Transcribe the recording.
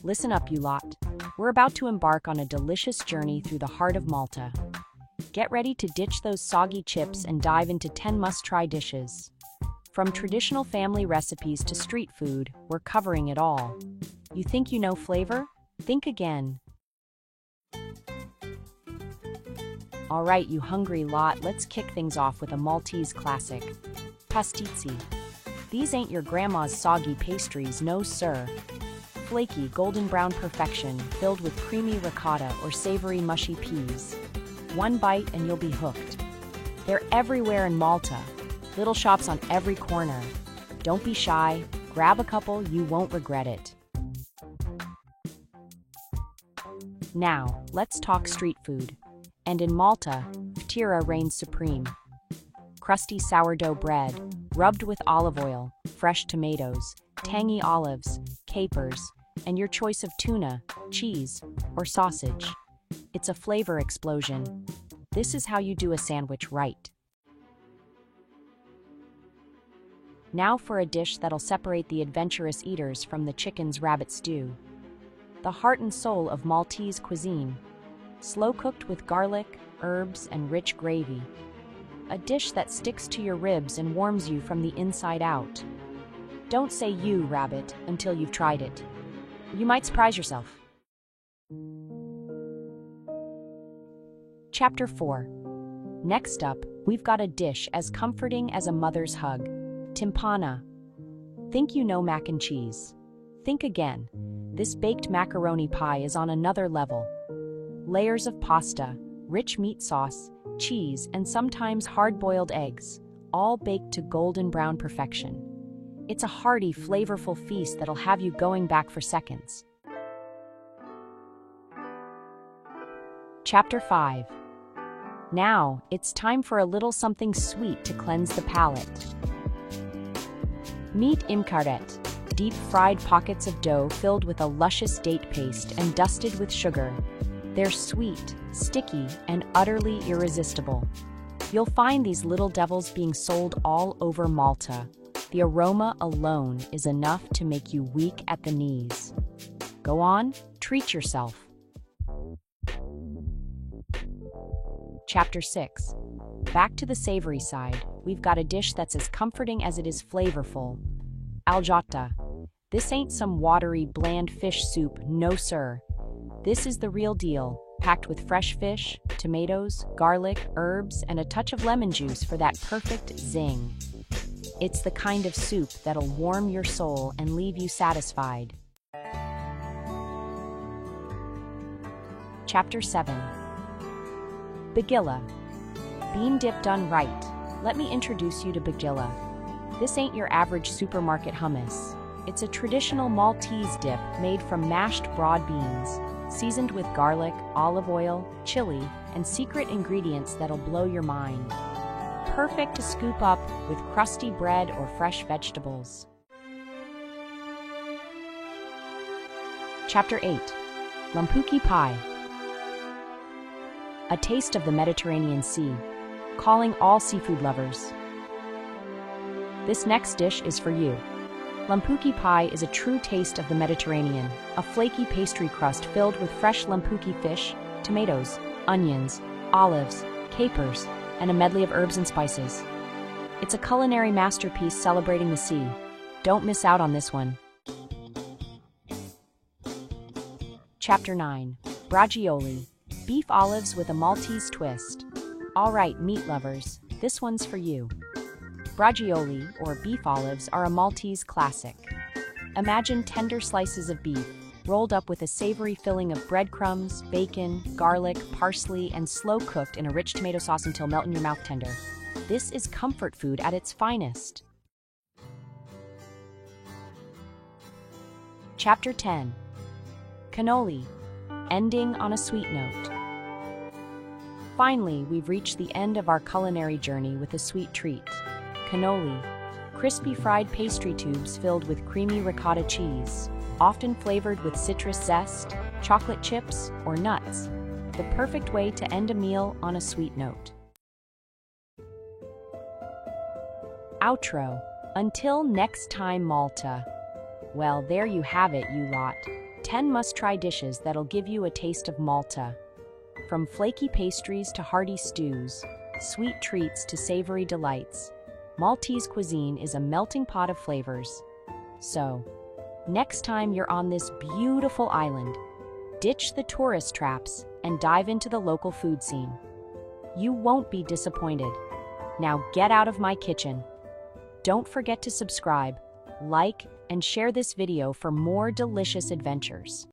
Listen up, you lot. We're about to embark on a delicious journey through the heart of Malta. Get ready to ditch those soggy chips and dive into 10 must-try dishes. From traditional family recipes to street food, we're covering it all. You think you know flavor? Think again. All right, you hungry lot, let's kick things off with a Maltese classic, pastizi. These ain't your grandma's soggy pastries, no sir. Flaky, golden brown perfection, filled with creamy ricotta or savory mushy peas. One bite and you'll be hooked. They're everywhere in Malta. Little shops on every corner. Don't be shy. Grab a couple, you won't regret it. Now, let's talk street food. And in Malta, fëtëra reigns supreme. Crusty sourdough bread, rubbed with olive oil, fresh tomatoes, tangy olives, capers, and your choice of tuna, cheese, or sausage. It's a flavor explosion. This is how you do a sandwich right. Now for a dish that'll separate the adventurous eaters from the chicken's rabbit stew. The heart and soul of Maltese cuisine. Slow-cooked with garlic, herbs, and rich gravy. A dish that sticks to your ribs and warms you from the inside out. Don't say you, rabbit, until you've tried it. You might surprise yourself. Chapter 4. Next up, we've got a dish as comforting as a mother's hug. Timpana. Think you know mac and cheese. Think again. This baked macaroni pie is on another level. Layers of pasta, rich meat sauce, cheese, and sometimes hard-boiled eggs, all baked to golden brown perfection. It's a hearty, flavorful feast that'll have you going back for seconds. Chapter 5. Now, it's time for a little something sweet to cleanse the palate. Meet imkaret, deep-fried pockets of dough filled with a luscious date paste and dusted with sugar. They're sweet, sticky, and utterly irresistible. You'll find these little devils being sold all over Malta. The aroma alone is enough to make you weak at the knees. Go on, treat yourself. Chapter 6. Back to the savory side, we've got a dish that's as comforting as it is flavorful. Algiotta. This ain't some watery, bland fish soup, no sir. This is the real deal, packed with fresh fish, tomatoes, garlic, herbs, and a touch of lemon juice for that perfect zing. It's the kind of soup that'll warm your soul and leave you satisfied. Chapter 7. Bagilla. Bean dip done right. Let me introduce you to bagilla. This ain't your average supermarket hummus. It's a traditional Maltese dip made from mashed broad beans, seasoned with garlic, olive oil, chili, and secret ingredients that'll blow your mind. Perfect to scoop up with crusty bread or fresh vegetables. Chapter 8. Lampuki Pie. A taste of the Mediterranean Sea, calling all seafood lovers. This next dish is for you. Lampuki pie is a true taste of the Mediterranean, a flaky pastry crust filled with fresh lampuki fish, tomatoes, onions, olives, capers, and a medley of herbs and spices. It's a culinary masterpiece celebrating the sea. Don't miss out on this one. Chapter 9. Bracioli. Beef olives with a Maltese twist. All right, meat lovers, this one's for you. Bracioli, or beef olives, are a Maltese classic. Imagine tender slices of beef, rolled up with a savory filling of breadcrumbs, bacon, garlic, parsley, and slow-cooked in a rich tomato sauce until melt in your mouth tender. This is comfort food at its finest. Chapter 10. Cannoli. Ending on a sweet note. Finally, we've reached the end of our culinary journey with a sweet treat. Cannoli. Crispy fried pastry tubes filled with creamy ricotta cheese, often flavored with citrus zest, chocolate chips, or nuts. The perfect way to end a meal on a sweet note. Outro. Until next time, Malta. Well, there you have it, you lot. 10 must-try dishes that'll give you a taste of Malta. From flaky pastries to hearty stews, sweet treats to savory delights, Maltese cuisine is a melting pot of flavors. So, next time you're on this beautiful island, ditch the tourist traps and dive into the local food scene. You won't be disappointed. Now get out of my kitchen. Don't forget to subscribe, like, and share this video for more delicious adventures.